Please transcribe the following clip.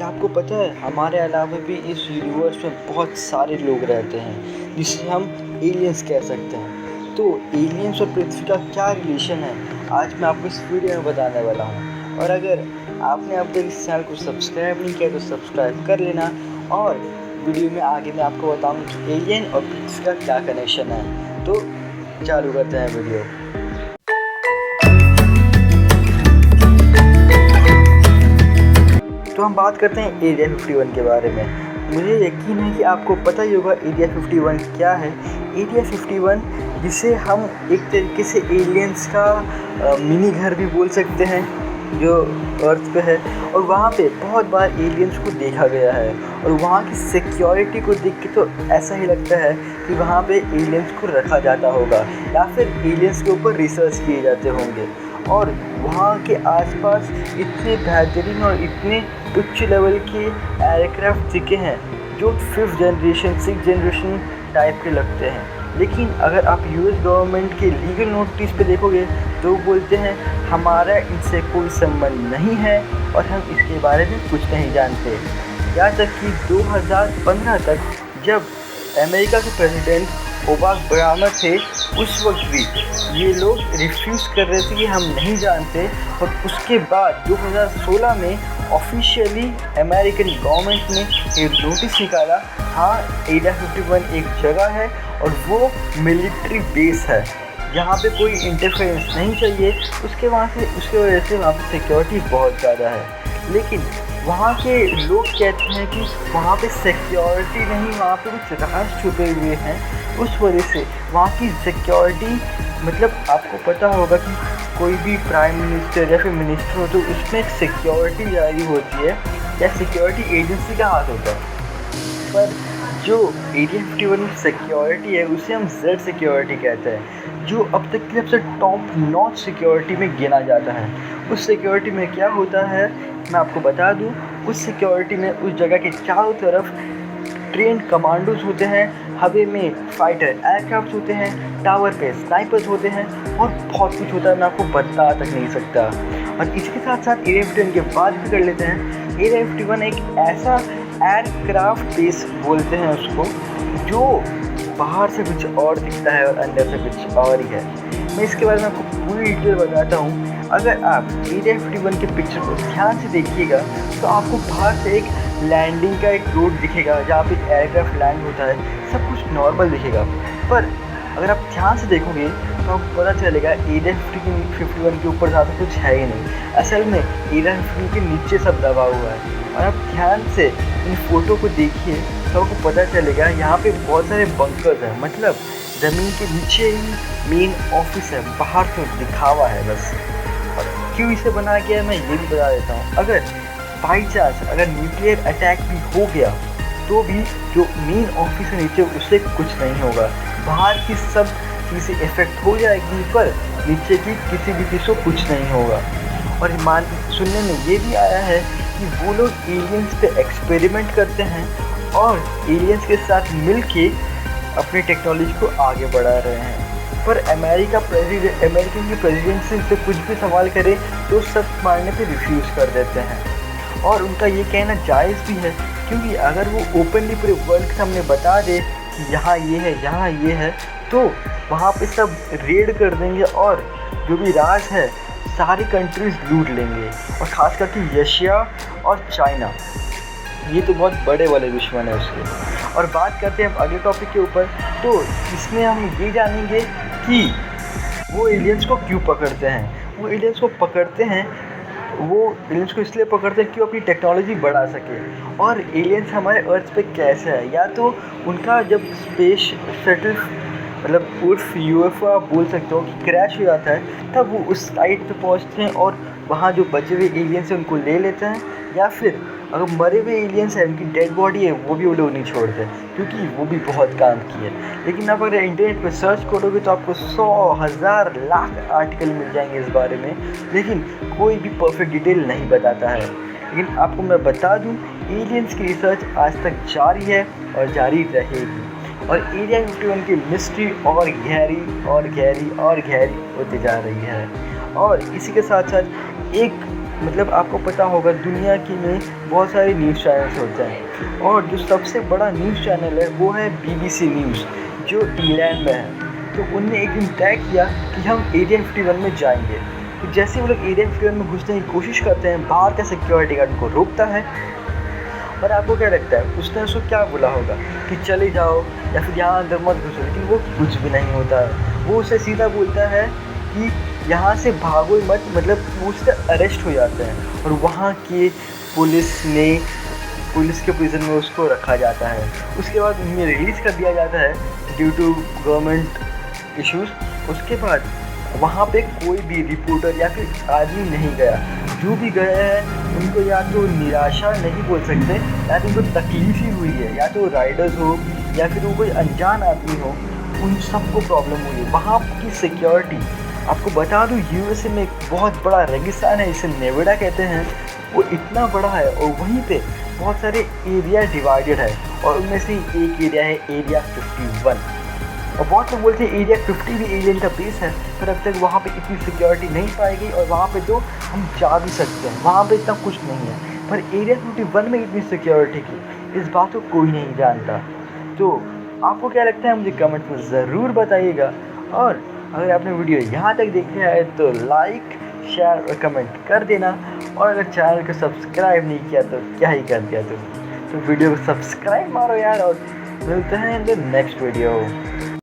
क्या आपको पता है हमारे अलावा भी इस यूनिवर्स में बहुत सारे लोग रहते हैं जिसे हम एलियंस कह सकते हैं। तो एलियंस और पृथ्वी का क्या रिलेशन है, आज मैं आपको इस वीडियो में बताने वाला हूँ। और अगर आपने अब तक इस चैनल को सब्सक्राइब नहीं किया तो सब्सक्राइब कर लेना। और वीडियो में आगे मैं आपको बताऊँ कि एलियन और पृथ्वी का क्या कनेक्शन है। तो चालू करते हैं वीडियो। तो हम बात करते हैं एरिया 51 के बारे में। मुझे यकीन है कि आपको पता ही होगा एरिया 51 क्या है। एरिया 51 जिसे हम एक तरीके से एलियंस का मिनी घर भी बोल सकते हैं जो अर्थ पे है। और वहाँ पे बहुत बार एलियंस को देखा गया है और वहाँ की सिक्योरिटी को देख के तो ऐसा ही लगता है कि वहाँ पे एलियंस को रखा जाता होगा या फिर एलियंस के ऊपर रिसर्च किए जाते होंगे। और वहाँ के आसपास इतने बेहतरीन और इतने उच्च लेवल के एयरक्राफ्ट दिखे हैं जो 5th generation 6th generation type के लगते हैं। लेकिन अगर आप यूएस गवर्नमेंट के लीगल नोटिस पे देखोगे तो बोलते हैं हमारा इनसे कोई संबंध नहीं है और हम इसके बारे में कुछ नहीं जानते। यहाँ तक कि 2015 तक जब अमेरिका के प्रेसिडेंट ओबाक ओबामा थे उस वक्त भी ये लोग रिफ्यूज़ कर रहे थे कि हम नहीं जानते। और उसके बाद 2016 में ऑफिशियली अमेरिकन गवर्नमेंट ने एक नोटिस निकाला, हाँ एरिया 51 एक जगह है और वो मिलिट्री बेस है, यहाँ पे कोई इंटरफेरेंस नहीं चाहिए। उसके वजह से वहाँ पे सिक्योरिटी बहुत ज़्यादा है। लेकिन वहाँ के लोग कहते हैं कि वहाँ पे सिक्योरिटी नहीं, वहाँ पे कुछ राज छुपे हुए हैं। उस वजह से वहाँ की सिक्योरिटी, मतलब आपको पता होगा कि कोई भी प्राइम मिनिस्टर या फिर मिनिस्टर हो तो उसमें सिक्योरिटी जारी होती है या सिक्योरिटी एजेंसी का हाथ होता है। पर जो एरिया 51 में सिक्योरिटी है उसे हम जेड सिक्योरिटी कहते हैं, जो अब तक की सबसे टॉप नॉच सिक्योरिटी में गिना जाता है। उस सिक्योरिटी में क्या होता है मैं आपको बता दूं। उस सिक्योरिटी में उस जगह के चारों तरफ ट्रेंड कमांडोज होते हैं, हवा में फाइटर एयरक्राफ्ट होते हैं, टावर पे स्नाइपर्स होते हैं और बहुत कुछ होता है, मैं आपको बता तक नहीं सकता। और इसके साथ साथ एरिया 51 के बात भी कर लेते हैं। एरिया 51 एक ऐसा एयरक्राफ्ट बेस बोलते हैं उसको, जो बाहर से कुछ और दिखता है और अंदर से कुछ और ही है। मैं इसके बारे में आपको पूरी डिटेल बताता हूँ। अगर आप एरिया 51 के पिक्चर को ध्यान से देखिएगा तो आपको बाहर से एक लैंडिंग का एक रोड दिखेगा जहाँ पे एयरक्राफ्ट लैंड होता है, सब कुछ नॉर्मल दिखेगा। पर अगर आप ध्यान से देखोगे तो आपको पता चलेगा एरिया 51 के ऊपर ज़्यादा कुछ है ही नहीं। असल में एरिया 51 के नीचे सब दबा हुआ है। और आप ध्यान से इन फोटो को देखिए तो आपको पता चलेगा यहाँ पे बहुत सारे बंकर्स हैं, मतलब ज़मीन के नीचे ही मेन ऑफिस है, बाहर से दिखावा है बस। और क्यों इसे बनाया गया है मैं ये भी बता देता हूँ। अगर बाई चांस अगर न्यूक्लियर अटैक भी हो गया तो भी जो मेन ऑफिस है नीचे उससे कुछ नहीं होगा, बाहर की सब चीज़ें इफेक्ट हो जाएगी पर नीचे की किसी भी चीज़ को कुछ नहीं होगा। और सुनने में ये भी आया है कि वो लोग एलियंस पे एक्सपेरिमेंट करते हैं और एलियंस के साथ मिलके अपनी टेक्नोलॉजी को आगे बढ़ा रहे हैं। पर अमेरिकन की प्रेसिडेंट से कुछ भी सवाल करे तो सब मानने पे रिफ्यूज़ कर देते हैं। और उनका ये कहना जायज़ भी है, क्योंकि अगर वो ओपनली पूरे वर्ल्ड के सामने बता दे कि यहाँ ये है यहाँ ये है तो वहाँ पे सब रेड कर देंगे और जो भी राज है सारी कंट्रीज़ लूट लेंगे। और ख़ास करके रशिया और चाइना, ये तो बहुत बड़े वाले दुश्मन है उसके। और बात करते हैं अब अगले टॉपिक के ऊपर, तो इसमें हम ये जानेंगे कि वो एलियंस को क्यों पकड़ते हैं। वो एलियंस को इसलिए पकड़ते हैं कि वो अपनी टेक्नोलॉजी बढ़ा सके। और एलियंस हमारे अर्थ पे कैसे है, या तो उनका जब स्पेस शटल मतलब उर्फ यूएफओ आप बोल सकते हो कि क्रैश हो जाता है तब वो उस साइट पे पहुंचते हैं और वहाँ जो बचे हुए एलियंस हैं उनको ले लेते हैं, या फिर अगर मरे हुए एलियंस हैं उनकी डेड बॉडी है वो भी वो लोग नहीं छोड़ते क्योंकि वो भी बहुत काम की है। लेकिन आप अगर इंटरनेट पे सर्च करोगे तो आपको 100,000 लाख आर्टिकल मिल जाएंगे इस बारे में, लेकिन कोई भी परफेक्ट डिटेल नहीं बताता है। लेकिन आपको मैं बता दूं एलियंस की रिसर्च आज तक जारी है और जारी रहेगी। और एरिया 51 की मिस्ट्री और गहरी और गहरी और गहरी होती जा रही है। और इसी के साथ साथ एक मतलब आपको पता होगा दुनिया की में बहुत सारे न्यूज़ चैनल्स होते हैं, और जो सबसे बड़ा न्यूज़ चैनल है वो है BBC न्यूज़, जो इंग्लैंड में है। तो उनने एक दिन तय किया कि हम एरिया 51 में जाएंगे। तो जैसे ही वो लोग एरिया 51 में घुसने की कोशिश करते हैं, बाहर का सिक्योरिटी गार्ड उनको रोकता है। पर आपको क्या लगता है उसने उसको क्या बोला होगा कि चले जाओ या फिर यहाँ अंदर मत घुसो, लेकिन वो कुछ भी नहीं होता है। वो उसे सीधा बोलता है कि यहाँ से भागो मत, मतलब वो उससे अरेस्ट हो जाते हैं और वहाँ के पुलिस के प्रिजन में उसको रखा जाता है। उसके बाद उन्हें रिलीज़ कर दिया जाता है ड्यू टू गवर्नमेंट इश्यूज़। उसके बाद वहाँ पे कोई भी रिपोर्टर या फिर आदमी नहीं गया। जो भी गए हैं उनको या तो निराशा नहीं बोल सकते, या तो उनको तकलीफ ही हुई है, या तो राइडर्स हो या फिर वो कोई अनजान आदमी हो, उन सबको प्रॉब्लम हुई है। वहाँ की सिक्योरिटी, आपको बता दूँ यूएसए में एक बहुत बड़ा रेगिस्तान है, इसे नेवाडा कहते हैं, वो इतना बड़ा है और वहीं पे बहुत सारे एरिया डिवाइडेड है, और उनमें से एक एरिया है एरिया 51। और बहुत लोग बोलते हैं एरिया 50 भी एलियन का बेस है, पर अब तक वहाँ पे इतनी सिक्योरिटी नहीं पाई गई, और वहाँ पे तो हम जा भी सकते हैं, वहाँ पे इतना कुछ नहीं है। पर एरिया 51 में इतनी सिक्योरिटी की, इस बात को कोई नहीं जानता। तो आपको क्या लगता है मुझे कमेंट में ज़रूर बताइएगा, और अगर आपने वीडियो यहाँ तक देखा है तो लाइक, शेयर और कमेंट कर देना, और अगर चैनल को सब्सक्राइब नहीं किया तो क्या ही कर दिया तुम। तो वीडियो को सब्सक्राइब मारो यार, और मिलते हैं इन द नेक्स्ट वीडियो।